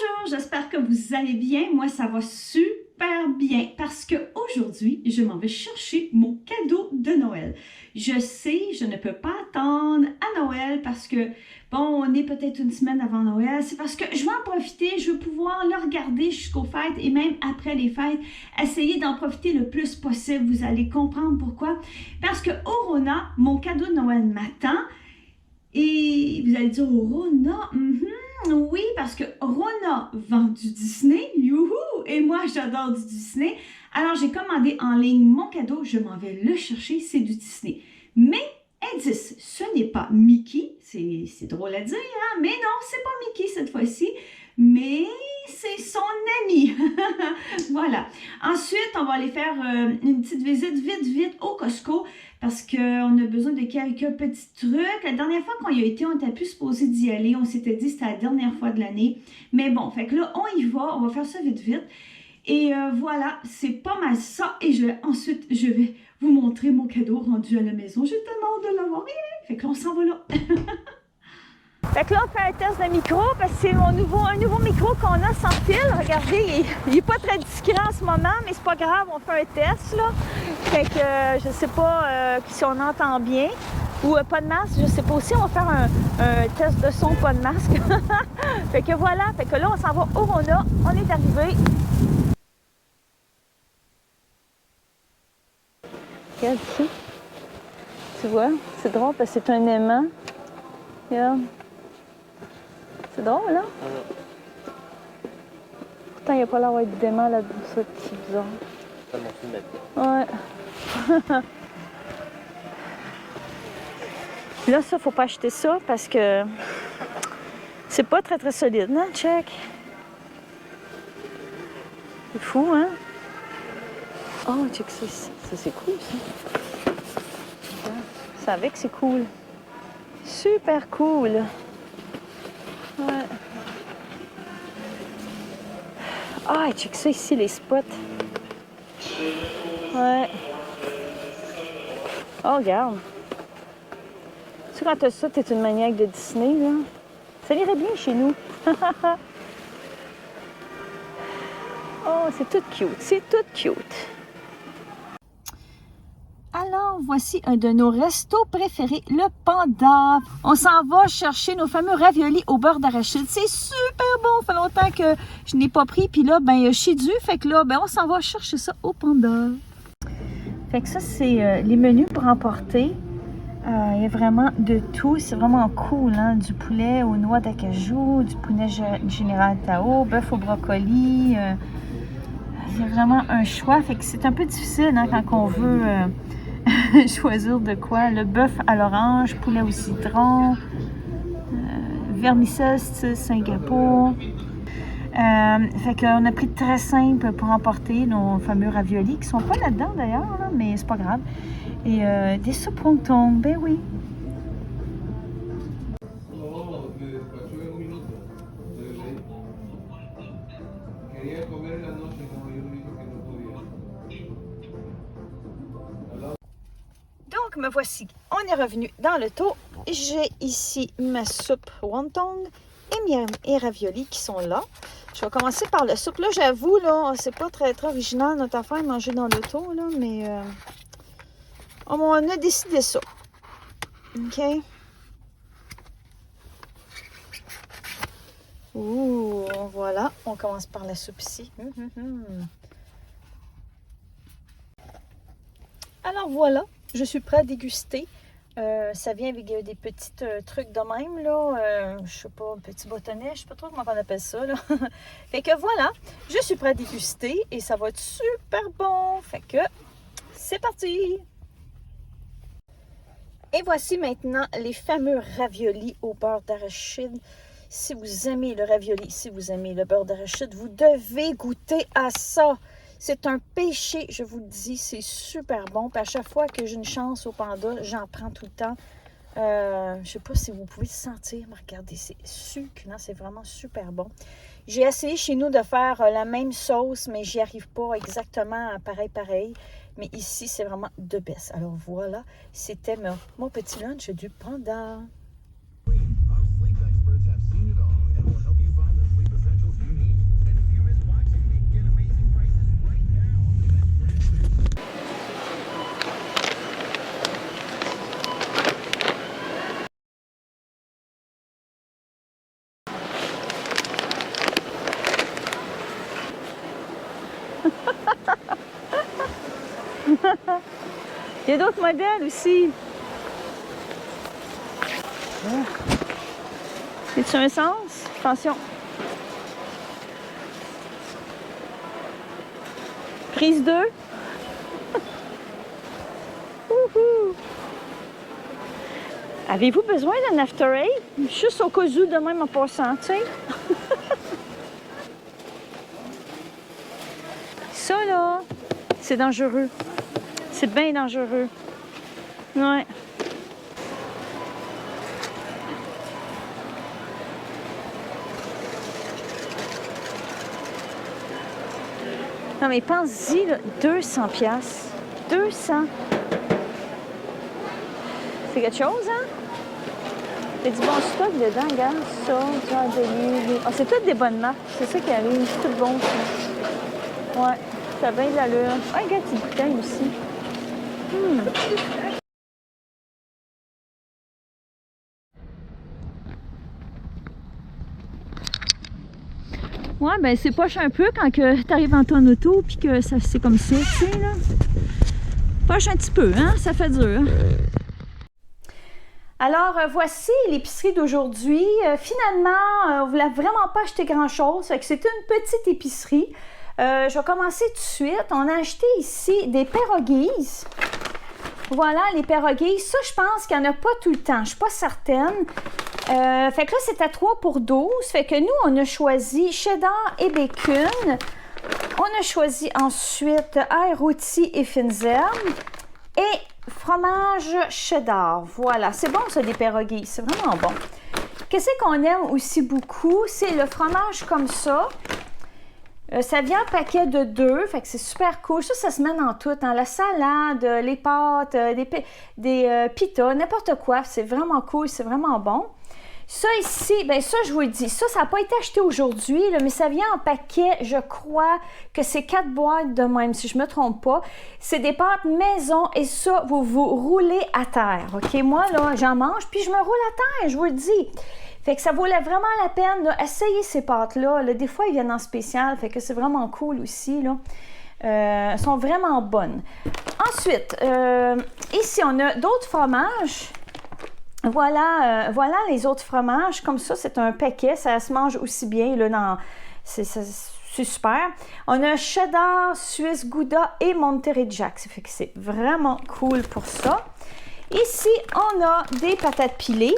Bonjour, j'espère que vous allez bien. Moi, ça va super bien parce que aujourd'hui, je m'en vais chercher mon cadeau de Noël. Je sais, je ne peux pas attendre à Noël parce que, bon, on est peut-être une semaine avant Noël. C'est parce que je veux en profiter, je veux pouvoir le regarder jusqu'aux fêtes et même après les fêtes, essayer d'en profiter le plus possible. Vous allez comprendre pourquoi. Parce que Aurona, mon cadeau de Noël m'attend. Et vous allez dire, Rona, oui, parce que Rona vend du Disney, youhou, et moi j'adore du Disney. Alors j'ai commandé en ligne mon cadeau, je m'en vais le chercher, c'est du Disney. Mais, indice, ce n'est pas Mickey, c'est drôle à dire, hein? Mais non, c'est pas Mickey cette fois-ci, mais c'est son ami. Voilà. Ensuite, on va aller faire une petite visite vite au Costco parce qu'on a besoin de quelques petits trucs. La dernière fois qu'on y a été, on n'était plus supposé d'y aller. On s'était dit que c'était la dernière fois de l'année. Mais bon, fait que là, on y va. On va faire ça vite. Et voilà, c'est pas mal ça. Et ensuite, je vais vous montrer mon cadeau rendu à la maison. J'ai tellement hâte de l'avoir. Fait que là, on s'en va là. Fait que là, on fait un test de micro parce que c'est un nouveau micro qu'on a sans fil. Regardez, il est pas très discret en ce moment, mais c'est pas grave, on fait un test, là. Fait que je sais pas si on entend bien ou pas de masque, je sais pas aussi. On va faire un test de son, pas de masque. Fait que voilà, fait que là, on s'en va au Rona. On est arrivé. Regarde ici. Tu vois, c'est drôle parce que c'est un aimant. Regarde. C'est drôle, hein? Pourtant, il n'y a pas l'air d'être d'aimant là-dedans, ça, c'est bizarre. Ouais. Là, ça, faut pas acheter ça parce que c'est pas très solide, non? Check. C'est fou, hein? Oh, check ça ici. Ça, c'est cool, ça. Je savais que c'est cool. Super cool. Ouais. Ah, check ça ici, les spots. Ouais. Oh, regarde. Tu sais, quand t'as ça, t'es une maniaque de Disney, là. Ça irait bien chez nous. Oh, c'est tout cute. C'est tout cute. Alors, voici un de nos restos préférés, le Panda. On s'en va chercher nos fameux raviolis au beurre d'arachide. C'est super bon. Ça fait longtemps que je n'ai pas pris. Puis là, ben, je suis due. Fait que là, ben, on s'en va chercher ça au Panda. Fait que ça, c'est les menus pour emporter. Il y a vraiment de tout. C'est vraiment cool, hein? Du poulet aux noix d'acajou, du poulet général Tao, bœuf au brocoli. Il y a vraiment un choix. Fait que c'est un peu difficile, hein, quand on veut choisir de quoi. Le bœuf à l'orange, poulet au citron, vermicelle style Singapour. Fait qu'on a pris très simple pour emporter nos fameux raviolis qui sont pas là-dedans d'ailleurs, là, mais c'est pas grave. Et des soupes wonton, ben oui. Donc, me voici. On est revenu dans l'auto. J'ai ici ma soupe wonton et mes raviolis qui sont là. Je vais commencer par la soupe. Là, j'avoue, là, c'est pas très original notre affaire manger dans l'auto, là, mais on a décidé ça. OK? Ouh, voilà. On commence par la soupe ici. Alors voilà, je suis prête à déguster. Ça vient avec des petits trucs de même, là. Je sais pas, un petit bâtonnet, je sais pas trop comment on appelle ça, là. Fait que voilà, je suis prête à déguster et ça va être super bon. Fait que c'est parti! Et voici maintenant les fameux raviolis au beurre d'arachide. Si vous aimez le ravioli, si vous aimez le beurre d'arachide, vous devez goûter à ça. C'est un péché, je vous le dis, c'est super bon. Puis à chaque fois que j'ai une chance au Panda, j'en prends tout le temps. Je ne sais pas si vous pouvez sentir, mais regardez, c'est succulent, c'est vraiment super bon. J'ai essayé chez nous de faire la même sauce, mais j'y arrive pas exactement pareil. Mais ici, c'est vraiment de best. Alors voilà, c'était mon petit lunch du Panda. Il y a d'autres modèles aussi. C'est-tu un sens? Attention. Prise 2. Avez-vous besoin d'un after eight? Juste au cas où de même en passant, tu sais. Ça là, c'est dangereux. C'est bien dangereux. Ouais. Non mais pense-y, 200 piastres. 200. C'est quelque chose, hein? Il y a du bon stock dedans, regarde ça, genre de oh, c'est toutes des bonnes marques, c'est ça qui arrive, c'est tout bon, ça. Ouais, ça a bien de l'allure. Ah, oh, regarde, petite bouteille aussi. Ouais, ben c'est poche un peu quand tu arrives en ton auto puis que ça c'est comme ça, tu sais, là. Poche un petit peu, hein? Ça fait dur. Alors, voici l'épicerie d'aujourd'hui. Finalement, on ne voulait vraiment pas acheter grand-chose. C'est une petite épicerie. Je vais commencer tout de suite. On a acheté ici des pierogies. Voilà, les pierogies. Ça, je pense qu'il n'y en a pas tout le temps. Je ne suis pas certaine. Fait que là, c'était 3 pour 12. Fait que nous, on a choisi cheddar et bacon. On a choisi ensuite ail rôti et fines herbes. Et fromage cheddar. Voilà, c'est bon ça, des pierogies. C'est vraiment bon. Qu'est-ce qu'on aime aussi beaucoup? C'est le fromage comme ça. Ça vient en paquet de 2, fait que c'est super cool. Ça se met dans tout, dans la salade, les pâtes, des pitas, n'importe quoi. C'est vraiment cool, c'est vraiment bon. Ça ici, bien ça je vous le dis, ça n'a pas été acheté aujourd'hui, mais ça vient en paquet, je crois que c'est 4 boîtes de même, si je ne me trompe pas. C'est des pâtes maison et ça, vous vous roulez à terre, ok? Moi, là, j'en mange, puis je me roule à terre, je vous le dis. Fait que ça vaut vraiment la peine d'essayer ces pâtes-là. Là. Des fois, ils viennent en spécial, fait que c'est vraiment cool aussi, là. Elles sont vraiment bonnes. Ensuite, ici, on a d'autres fromages. Voilà, voilà les autres fromages. Comme ça, c'est un paquet. Ça se mange aussi bien. Là, c'est super. On a cheddar, Suisse, Gouda et Monterey Jack. Ça fait que c'est vraiment cool pour ça. Ici, on a des patates pilées.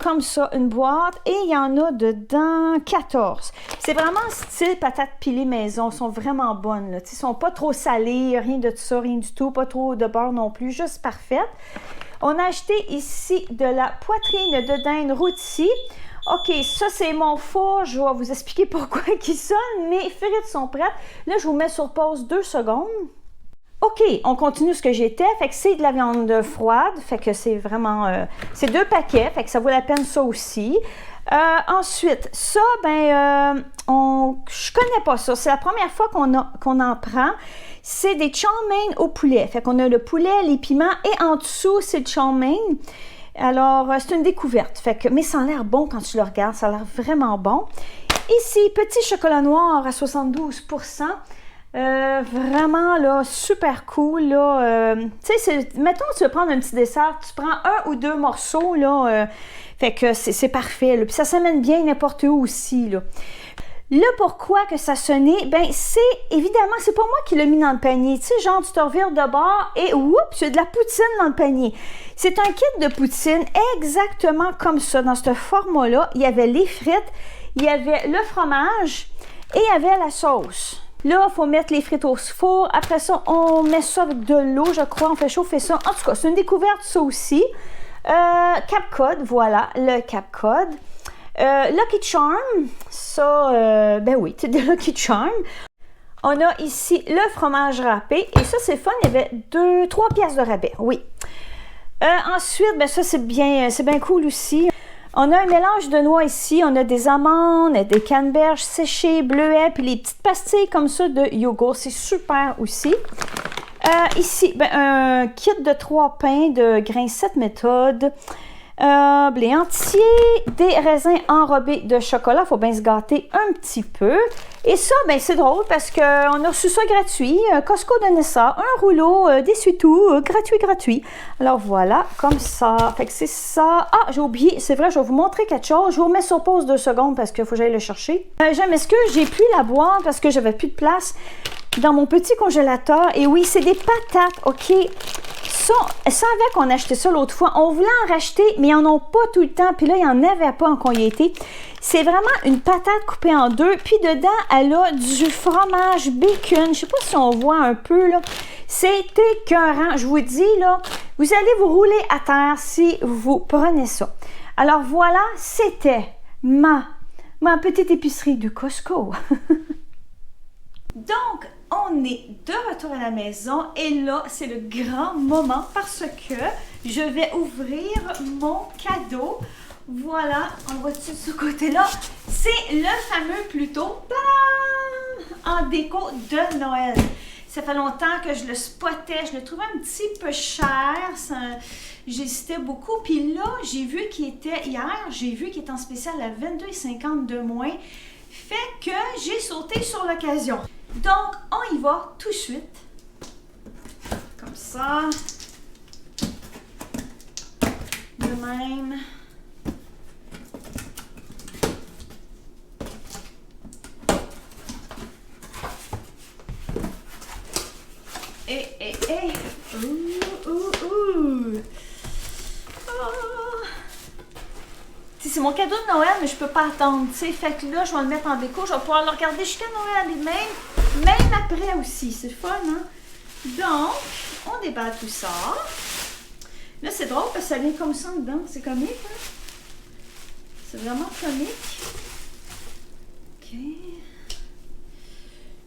Comme ça, une boîte. Et il y en a dedans 14. C'est vraiment style patates pilées maison. Elles sont vraiment bonnes. Là. Elles ne sont pas trop salées, rien de ça, rien du tout. Pas trop de beurre non plus. Juste parfaites. On a acheté ici de la poitrine de dinde rôtie. OK, ça c'est mon four. Je vais vous expliquer pourquoi il sonne. Mes frites sont prêtes. Là, je vous mets sur pause 2 secondes. OK, on continue ce que j'étais. Fait que c'est de la viande froide. Fait que c'est vraiment... c'est 2 paquets. Fait que ça vaut la peine ça aussi. Ensuite, ça, ben, je connais pas ça. C'est la première fois qu'on en prend. C'est des chow mein au poulet. Fait qu'on a le poulet, les piments et en dessous, c'est le chow mein. Alors, c'est une découverte. Fait que, mais ça a l'air bon quand tu le regardes. Ça a l'air vraiment bon. Ici, petit chocolat noir à 72%. Vraiment, là, super cool, là. Tu sais, mettons, tu veux prendre un petit dessert, tu prends 1 ou 2 morceaux, là. Fait que c'est parfait, là. Puis ça s'amène bien n'importe où aussi, là. Là, pourquoi que ça sonnait? Ben, c'est, évidemment, c'est pas moi qui l'ai mis dans le panier. Tu sais, genre, tu te revires de bord et, oups, il y a de la poutine dans le panier. C'est un kit de poutine exactement comme ça, dans ce format-là. Il y avait les frites, il y avait le fromage et il y avait la sauce. Là, il faut mettre les frites au four. Après ça, on met ça avec de l'eau, je crois. On fait chauffer ça. En tout cas, c'est une découverte, ça aussi. Cap Cod, voilà, le Cap Cod. Lucky Charm, ça, ben oui, c'est de Lucky Charm. On a ici le fromage râpé. Et ça, c'est fun, il y avait 3 pièces de rabais, oui. Ensuite, ben ça, c'est bien cool aussi. On a un mélange de noix ici. On a des amandes, des canneberges séchées, bleuets, puis les petites pastilles comme ça de yogourt. C'est super aussi. Ici, ben, un kit de 3 pains de grains 7 méthodes. blé entier, des raisins enrobés de chocolat. Il faut bien se gâter un petit peu. Et ça, ben c'est drôle parce qu'on a reçu ça gratuit. Costco donnait ça. Un rouleau d'essuie-tout gratuit. Alors voilà, comme ça. Fait que c'est ça. Ah, j'ai oublié. C'est vrai, je vais vous montrer quelque chose. Je vous remets sur pause 2 secondes parce qu'il faut que j'aille le chercher. Je m'excuse, j'ai plus la boîte parce que j'avais plus de place dans mon petit congélateur. Et oui, c'est des patates, OK? Ça savait qu'on achetait ça l'autre fois. On voulait en racheter, mais ils n'en ont pas tout le temps. Puis là, il n'y en avait pas en été. C'est vraiment une patate coupée en 2. Puis dedans, elle a du fromage bacon. Je ne sais pas si on voit un peu, là. C'est écœurant. Je vous dis, là, vous allez vous rouler à terre si vous prenez ça. Alors voilà, c'était ma petite épicerie de Costco. Donc, on est de retour à la maison et là, c'est le grand moment parce que je vais ouvrir mon cadeau. Voilà, on va dessus de ce côté-là. C'est le fameux Pluto en déco de Noël. Ça fait longtemps que je le spottais, je le trouvais un petit peu cher. J'hésitais beaucoup. Puis là, j'ai vu qu'il était, hier, j'ai vu qu'il était en spécial à 22,50 de moins. Fait que j'ai sauté sur l'occasion. Donc, on y va tout de suite. Comme ça. De même. Ouh. C'est mon cadeau de Noël, mais je peux pas attendre, tu sais. Fait que là, je vais le mettre en déco. Je vais pouvoir le regarder jusqu'à Noël et même après aussi. C'est fun, hein? Donc, on déballe tout ça. Là, c'est drôle parce que ça vient comme ça dedans. C'est comique, hein? C'est vraiment comique. OK.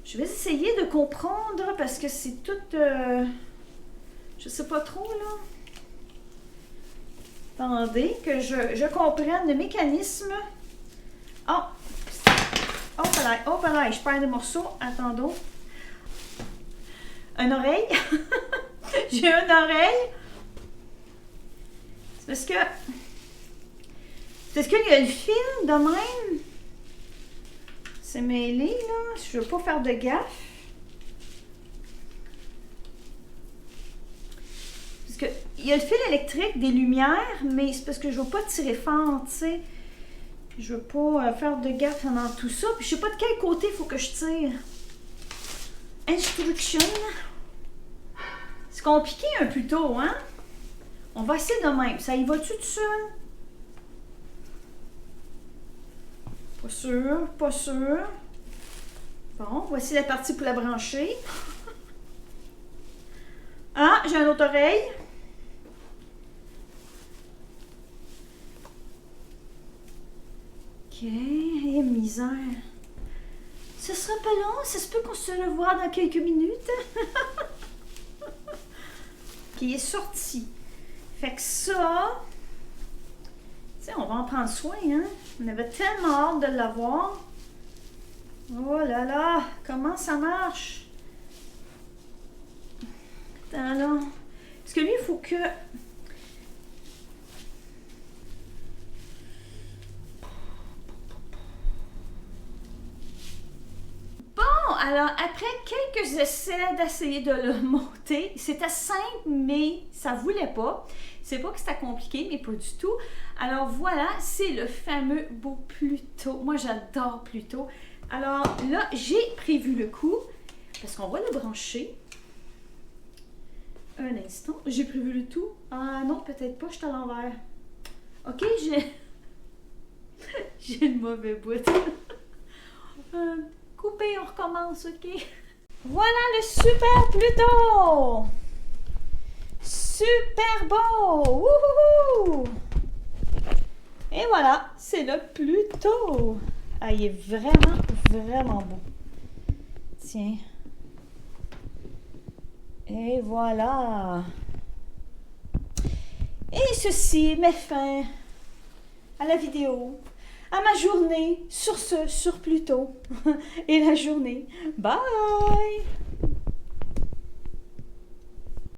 Je vais essayer de comprendre parce que c'est tout... je sais pas trop, là. Attendez que je comprenne le mécanisme. Oh! Oh là, je perds des morceaux. Attendons. Une oreille. J'ai une oreille. C'est parce que... Est-ce qu'il y a le fil de même? C'est mêlé, là. Je veux pas faire de gaffe. Parce que il y a le fil électrique des lumières, mais c'est parce que je veux pas tirer fort, tu sais. Je veux pas faire de gaffe dans tout ça. Puis je sais pas de quel côté il faut que je tire. Instruction. C'est compliqué un peu tôt, hein? On va essayer de même. Ça y va-tu tout seul? Pas sûr, pas sûr. Bon, voici la partie pour la brancher. Ah, j'ai une autre oreille. Ok, et misère. Ce sera pas long, ça se peut qu'on se revoie dans quelques minutes. Qui est sorti. Fait que ça, tu sais, on va en prendre soin, hein. On avait tellement hâte de l'avoir. Oh là là, comment ça marche? Attends là. Parce que lui, il faut que... Alors, après quelques essais d'essayer de le monter, c'était simple, mais ça voulait pas. C'est pas que c'était compliqué, mais pas du tout. Alors voilà, c'est le fameux beau Pluto. Moi, j'adore Pluto. Alors là, j'ai prévu le coup, parce qu'on va le brancher. Un instant, j'ai prévu le tout. Ah non, peut-être pas, je suis à l'envers. Ok, j'ai le mauvais bout. Coupé, on recommence, ok? Voilà le super Pluto! Super beau! Wouhou! Et voilà, c'est le Pluto! Ah, il est vraiment, vraiment beau. Tiens. Et voilà! Et ceci met fin à la vidéo. À ma journée, sur Pluto et la journée. Bye!